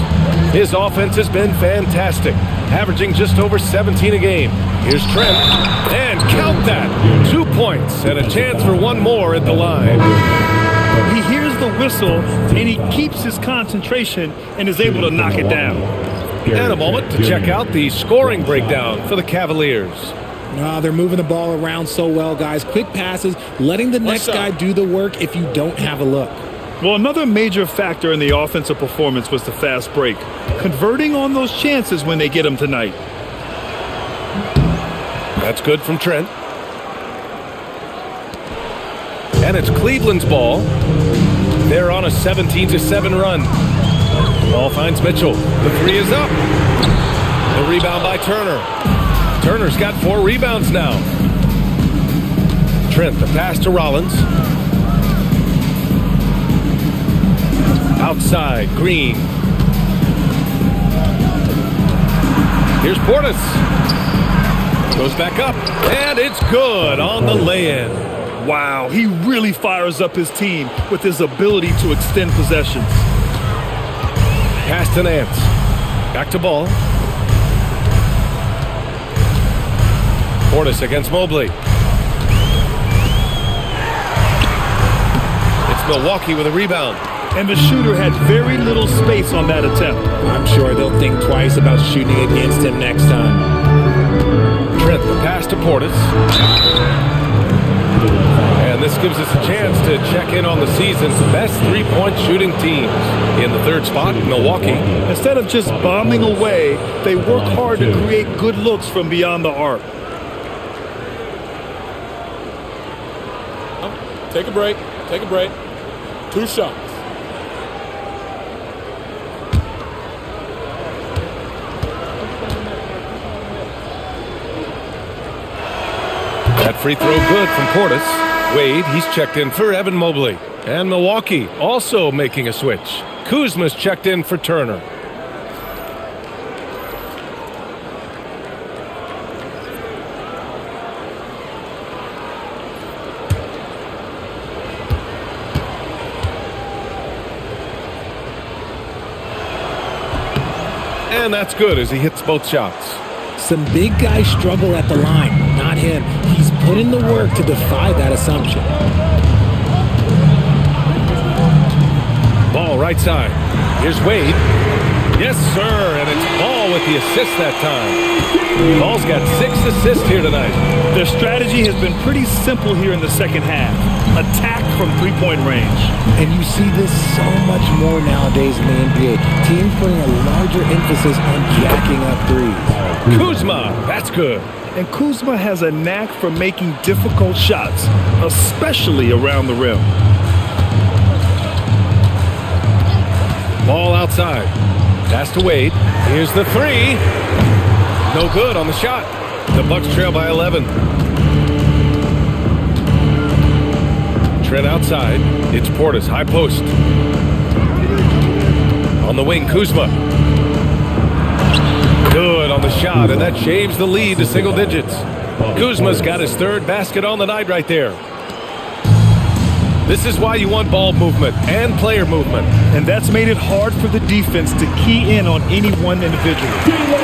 His offense has been fantastic, averaging just over 17 a game. Here's Trent, and count that, 2 points and a chance for one more at the line. He hears the whistle, and he keeps his concentration and is able to knock it down. And a moment to check out the scoring breakdown for the Cavaliers. They're moving the ball around so well, guys. Quick passes, letting the next guy do the work if you don't have a look. Well, another major factor in the offensive performance was the fast break, converting on those chances when they get them tonight. That's good from Trent. And it's Cleveland's ball. They're on a 17-7 run. Ball finds Mitchell. The three is up. The rebound by Turner. Turner's got 4 rebounds now. Trent, the pass to Rollins. Outside, Green. Here's Portis. Goes back up, and it's good on the lay-in. Wow, he really fires up his team with his ability to extend possessions. Pass to Nance. Back to Ball. Portis against Mobley. It's Milwaukee with a rebound. And the shooter had very little space on that attempt. I'm sure they'll think twice about shooting against him next time. Trent, the pass to Portis. And this gives us a chance to check in on the season's best three-point shooting teams. In the third spot, Milwaukee. Instead of just bombing away, they work hard to create good looks from beyond the arc. Take a break. Take a break. 2 shots. That free throw good from Portis. Wade, he's checked in for Evan Mobley. And Milwaukee also making a switch. Kuzma's checked in for Turner. And that's good as he hits both shots. Some big guys struggle at the line, not him. He's put in the work to defy that assumption. Ball right side. Here's Wade. Yes, sir, and it's Ball with the assist that time. Ball's got 6 assists here tonight. Their strategy has been pretty simple here in the second half. Attack from three-point range. And you see this so much more nowadays in the NBA. Teams putting a larger emphasis on jacking up threes. Kuzma, that's good. And Kuzma has a knack for making difficult shots, especially around the rim. Ball outside. Pass to Wade. Here's the three. No good on the shot. The Bucks trail by 11. Trent outside. It's Portis, high post. On the wing, Kuzma. Good on the shot, and that shaves the lead to single digits. Kuzma's got his 3rd basket on the night right there. This is why you want ball movement and player movement. And that's made it hard for the defense to key in on any one individual.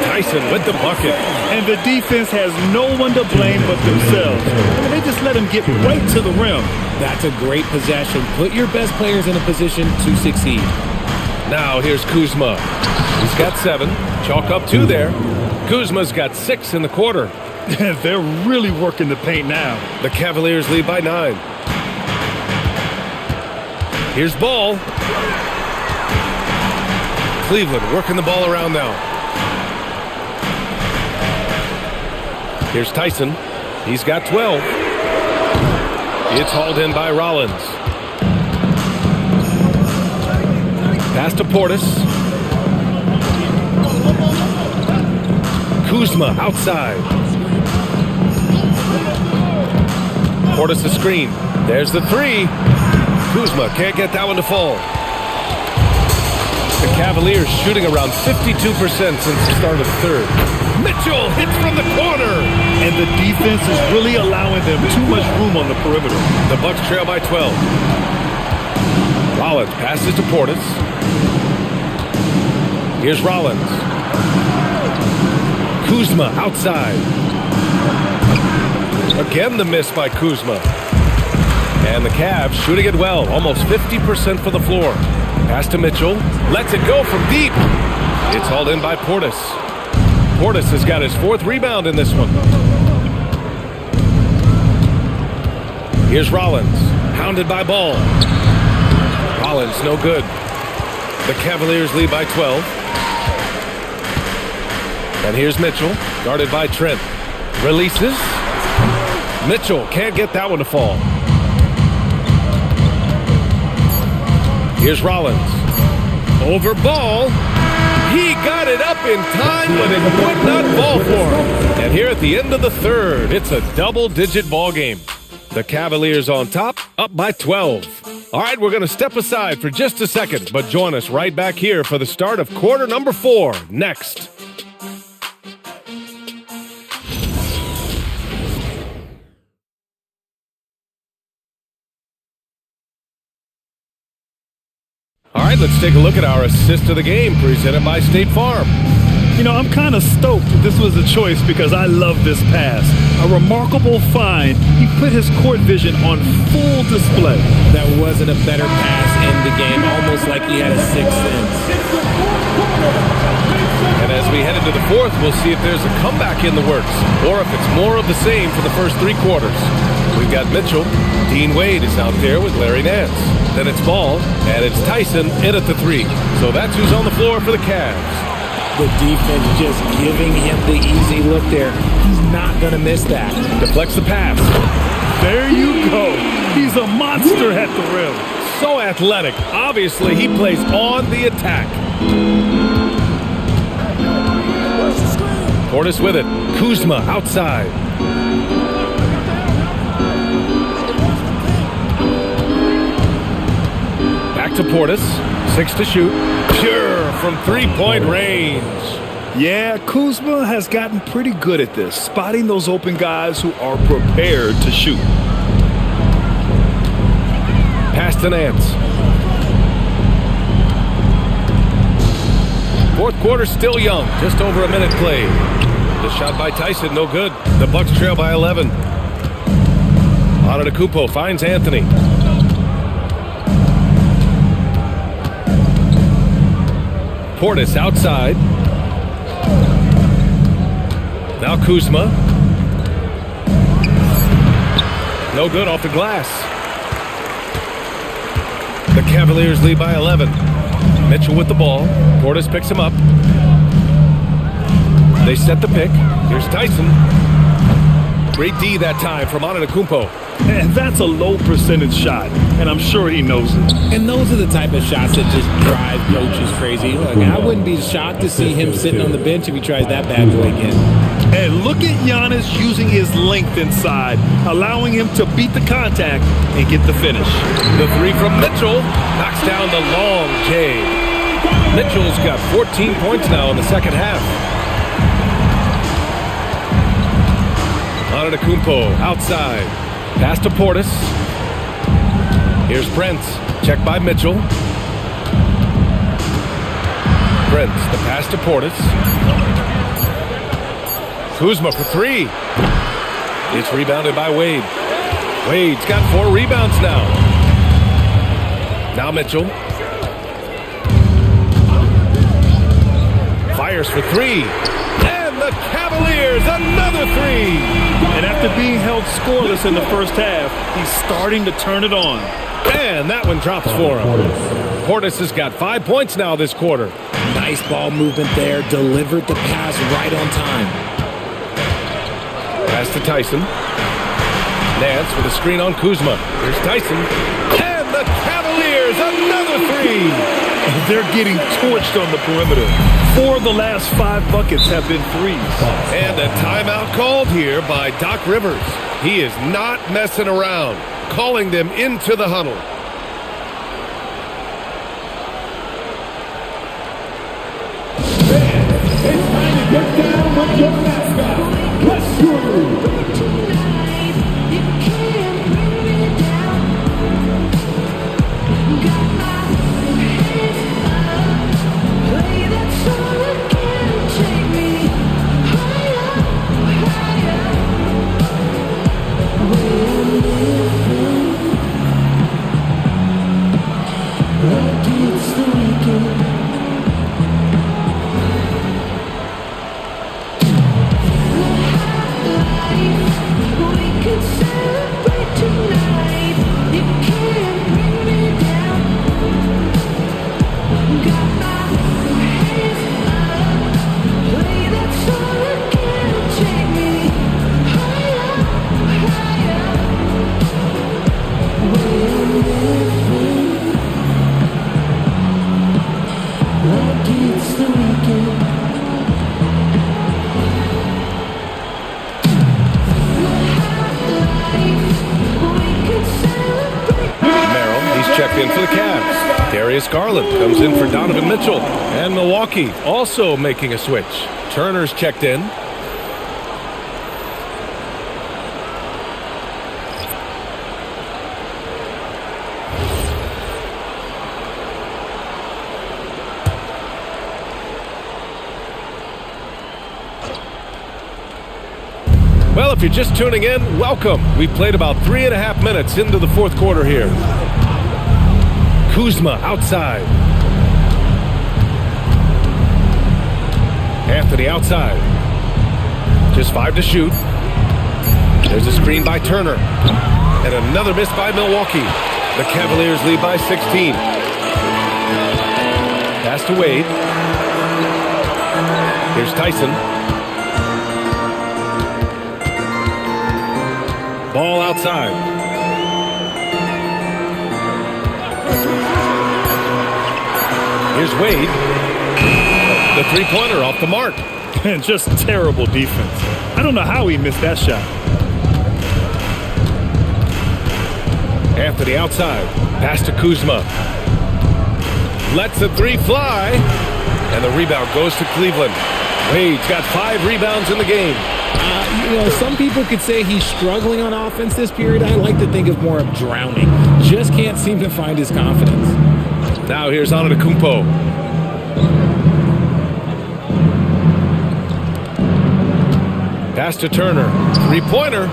Tyson with the bucket. And the defense has no one to blame but themselves. And they just let him get right to the rim. That's a great possession. Put your best players in a position to succeed. Now here's Kuzma. He's got 7. Chalk up 2 there. Kuzma's got 6 in the quarter. They're really working the paint now. The Cavaliers lead by 9. Here's Ball. Cleveland working the ball around now. Here's Tyson. He's got 12. It's hauled in by Rollins. Pass to Portis. Kuzma outside. Portis the screen. There's the 3. Kuzma can't get that one to fall. The Cavaliers shooting around 52% since the start of the 3rd. Mitchell hits from the corner. And the defense is really allowing them too much room on the perimeter. The Bucks trail by 12. Rollins passes to Portis. Here's Rollins. Kuzma outside. Again the miss by Kuzma. And the Cavs shooting it well, almost 50% for the floor. Pass to Mitchell, lets it go from deep. It's hauled in by Portis. Portis has got his 4th rebound in this one. Here's Rollins, hounded by Ball. Rollins, no good. The Cavaliers lead by 12. And here's Mitchell, guarded by Trent. Releases. Mitchell can't get that one to fall. Here's Rollins. Over ball. He got it up in time, but it would not fall for him. And here at the end of the third, it's a double-digit ball game. The Cavaliers on top, up by 12. All right, we're going to step aside for just a second, but join us right back here for the start of quarter number 4 next. All right, let's take a look at our assist of the game presented by State Farm. You know, I'm kind of stoked this was a choice because I love this pass. A remarkable find. He put his court vision on full display. That wasn't a better pass in the game, almost like he had a sixth sense. And as we head into the fourth, we'll see if there's a comeback in the works or if it's more of the same for the first 3 quarters. We've got Mitchell. Dean Wade is out there with Larry Nance. Then it's Ball, and it's Tyson in at the 3. So that's who's on the floor for the Cavs. The defense just giving him the easy look there. He's not going to miss that. Deflects the pass. There you go. He's a monster at the rim. So athletic. Obviously, he plays on the attack. Portis with it. Kuzma outside. Back to Portis. 6 to shoot. Pure from 3-point range. Yeah, Kuzma has gotten pretty good at this, spotting those open guys who are prepared to shoot. Pass to Nance. Fourth quarter still young. Just over a minute played. The shot by Tyson, no good. The Bucks trail by 11. Antetokounmpo finds Anthony. Portis outside. Now Kuzma. No good off the glass. The Cavaliers lead by 11. Mitchell with the ball. Portis picks him up. They set the pick. Here's Tyson. Great D that time from Antetokounmpo. And that's a low percentage shot, and I'm sure he knows it. And those are the type of shots that just drive coaches crazy. Look, I wouldn't be shocked to see him sitting on the bench if he tries that bad boy again. And look at Giannis using his length inside, allowing him to beat the contact and get the finish. The 3 from Mitchell knocks down the long J. Mitchell's got 14 points now in the second half. Antetokounmpo outside. Pass to Portis. Here's Brent. Checked by Mitchell. Brent, the pass to Portis. Kuzma for 3. It's rebounded by Wade. Wade's got 4 rebounds now. Now Mitchell. Fires for 3. And the Cavaliers, another 3. And after being held scoreless in the first half, he's starting to turn it on. And that one drops for him. Portis has got 5 points now this quarter. Nice ball movement there. Delivered the pass right on time. Pass to Tyson. Nance with a screen on Kuzma. Here's Tyson. And the Cavaliers, another 3. They're getting torched on the perimeter. 4 of the last 5 buckets have been threes. And a timeout called here by Doc Rivers. He is not messing around, calling them into the huddle. It's time to get down with your mascot. Let's go. checked in for the Cavs. Darius Garland comes in for Donovan Mitchell. And Milwaukee also making a switch. Turner's checked in. Well, if you're just tuning in, welcome. We've played about 3.5 minutes into the fourth quarter here. Kuzma outside. Anthony outside. Just 5 to shoot. There's a screen by Turner. And another miss by Milwaukee. The Cavaliers lead by 16. Pass to Wade. Here's Tyson. Ball outside. Here's Wade. The three-pointer off the mark. And just terrible defense. I don't know how he missed that shot. Anthony outside. Pass to Kuzma. Lets the three fly. And the rebound goes to Cleveland. Wade's got 5 rebounds in the game. Some people could say he's struggling on offense this period. I like to think of more of drowning. Just can't seem to find his confidence. Now here's Antetokounmpo. Pass to Turner. Three-pointer.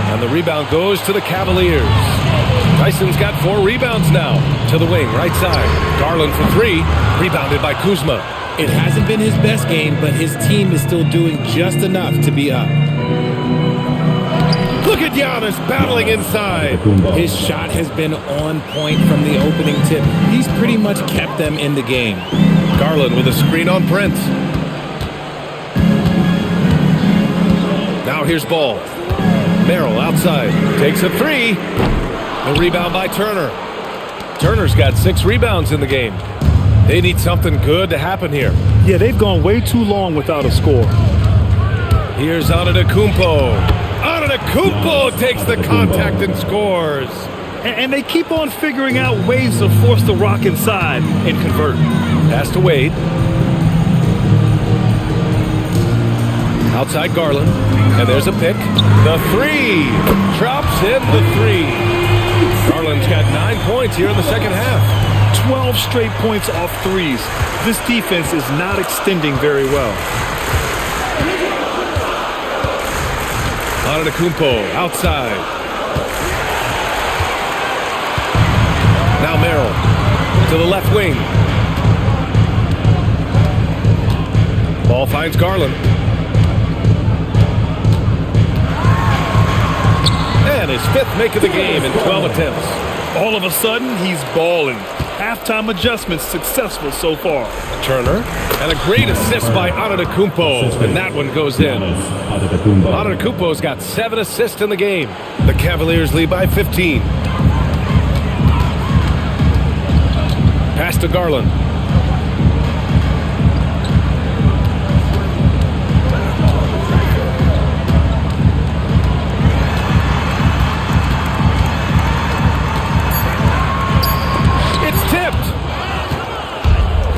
And the rebound goes to the Cavaliers. Tyson's got 4 rebounds now. To the wing, right side. Garland for 3. Rebounded by Kuzma. It hasn't been his best game, but his team is still doing just enough to be up. Look at Giannis battling inside. His shot has been on point from the opening tip. He's pretty much kept them in the game. Garland with a screen on Prince. Now here's Ball. Merrill outside. Takes a 3. The rebound by Turner. Turner's got 6 rebounds in the game. They need something good to happen here. Yeah, they've gone way too long without a score. Here's Antetokounmpo. Antetokounmpo takes the contact and scores. And they keep on figuring out ways to force the rock inside and convert. Pass to Wade. Outside Garland. And there's a pick. The 3. Drops in the 3. Garland's got 9 points here in the second half. 12 straight points off threes. This defense is not extending very well. Antetokounmpo outside. Now Merrill to the left wing. Ball finds Garland. And his 5th make of the game in 12 attempts. All of a sudden, he's balling. Halftime adjustments successful so far. Turner, and a great assist by Antetokounmpo, and that one goes in. Antetokounmpo's got 7 assists in the game. The Cavaliers lead by 15. Pass to Garland.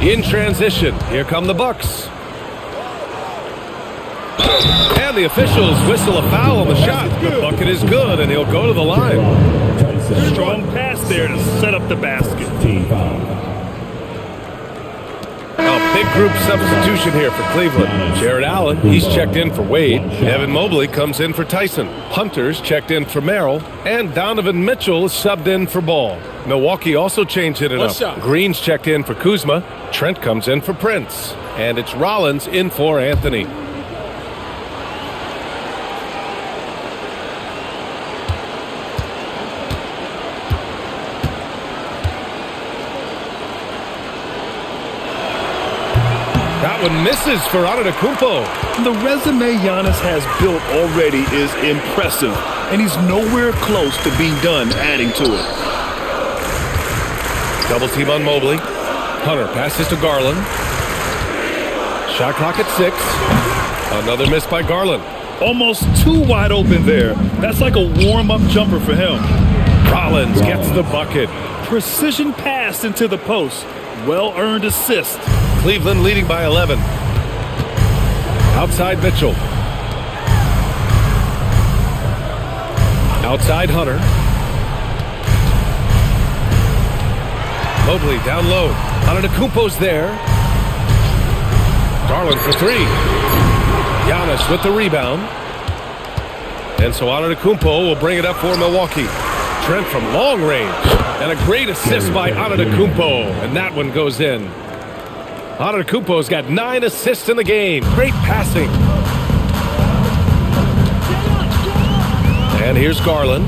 In transition, here come the Bucks. And the officials whistle a foul on the shot. The bucket is good, and he'll go to the line. Strong pass there to set up the basket. A big group substitution here for Cleveland. Jared Allen, he's checked in for Wade. Evan Mobley comes in for Tyson. Hunter's checked in for Merrill. And Donovan Mitchell is subbed in for Ball. Milwaukee also changed it up. Green's checked in for Kuzma. Trent comes in for Prince. And it's Rollins in for Anthony. That one misses for Antetokounmpo. The resume Giannis has built already is impressive, and he's nowhere close to being done adding to it. Double team on Mobley. Hunter passes to Garland. Shot clock at 6. Another miss by Garland. Almost too wide open there. That's like a warm-up jumper for him. Rollins gets the bucket. Precision pass into the post. Well-earned assist. Cleveland leading by 11. Outside Mitchell. Outside Hunter. Mobley down low. Antetokounmpo's there. Garland for three. Giannis with the rebound. And so Antetokounmpo will bring it up for Milwaukee. Trent from long range. And a great assist by Antetokounmpo. And that one goes in. Antetokounmpo's got 9 assists in the game. Great passing. And here's Garland.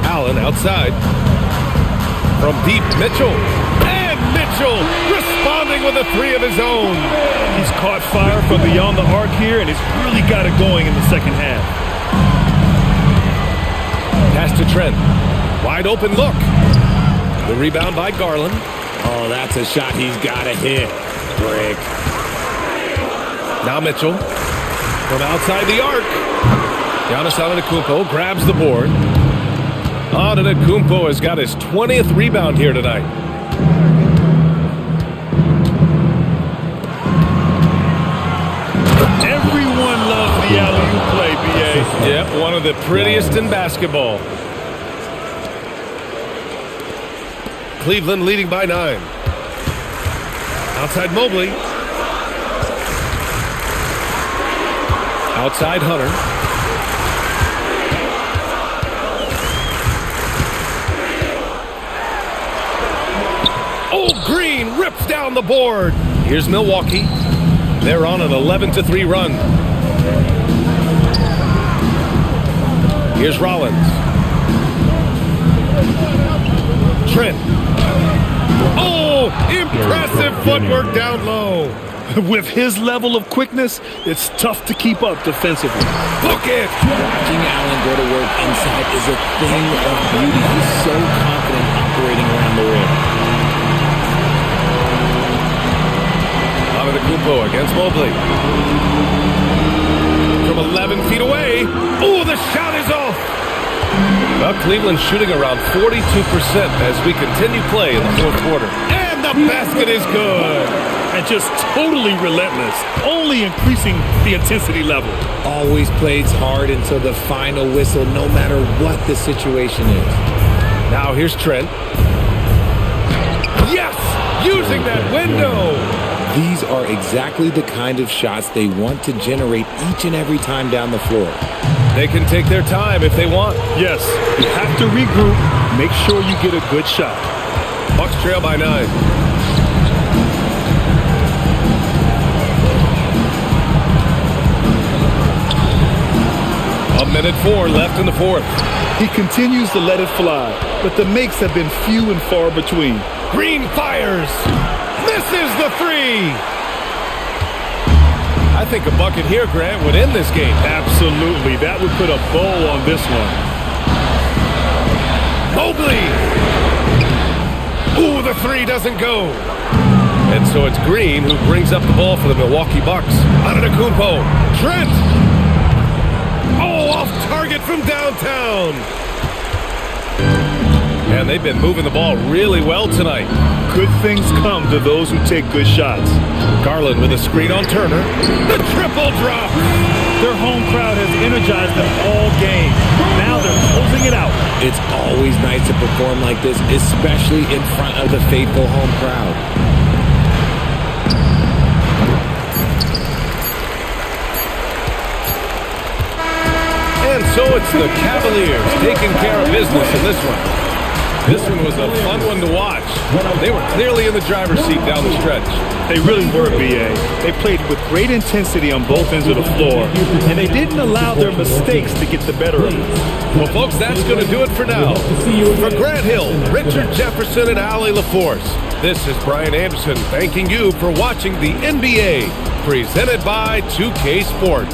Allen outside. From deep, Mitchell. And Mitchell responding with a three of his own. He's caught fire from beyond the arc here, and he's really got it going in the second half. Pass to Trent. Wide open look. The rebound by Garland. Oh, that's a shot he's got to hit. Break. Now Mitchell. From outside the arc. Giannis Antetokounmpo grabs the board. Antetokounmpo has got his 20th rebound here tonight. Everyone loves the alley-oop play, B.A. Yep, one of the prettiest in basketball. Cleveland leading by 9. Outside Mobley. Outside Hunter. Oh, Green rips down the board. Here's Milwaukee. They're on an 11-3 run. Here's Rollins. Trent. Oh, impressive footwork down low. With his level of quickness, it's tough to keep up defensively. Book it! Watching Allen go to work inside is a thing of beauty. He's so confident operating around the rim. Antetokounmpo against Mobley. From 11 feet away. Oh, the shot is off! Well, Cleveland's shooting around 42% as we continue play in the fourth quarter. And the basket is good! And just totally relentless, only increasing the intensity level. Always plays hard until the final whistle, no matter what the situation is. Now here's Trent. Yes! Using that window! These are exactly the kind of shots they want to generate each and every time down the floor. They can take their time if they want. Yes, you have to regroup, make sure you get a good shot. Bucks trail by 9. A minute 4 left in the fourth. He continues to let it fly, but the makes have been few and far between. Green fires. Misses the three. I think a bucket here, Grant, would end this game. Absolutely. That would put a bow on this one. Mobley. Ooh, the three doesn't go. And so it's Green who brings up the ball for the Milwaukee Bucks. Antetokounmpo. Trent. Oh, off target from downtown. And they've been moving the ball really well tonight. Good things come to those who take good shots. Garland with a screen on Turner. The triple drop. Their home crowd has energized them all game. Now they're closing it out. It's always nice to perform like this, especially in front of the faithful home crowd. And so it's the Cavaliers taking care of business in this one. This one was a fun one to watch. They were clearly in the driver's seat down the stretch. They really were, B.A. They played with great intensity on both ends of the floor, and they didn't allow their mistakes to get the better of them. Well, folks, that's going to do it for now. For Grant Hill, Richard Jefferson, and Allie LaForce, this is Brian Anderson thanking you for watching the NBA, presented by 2K Sports.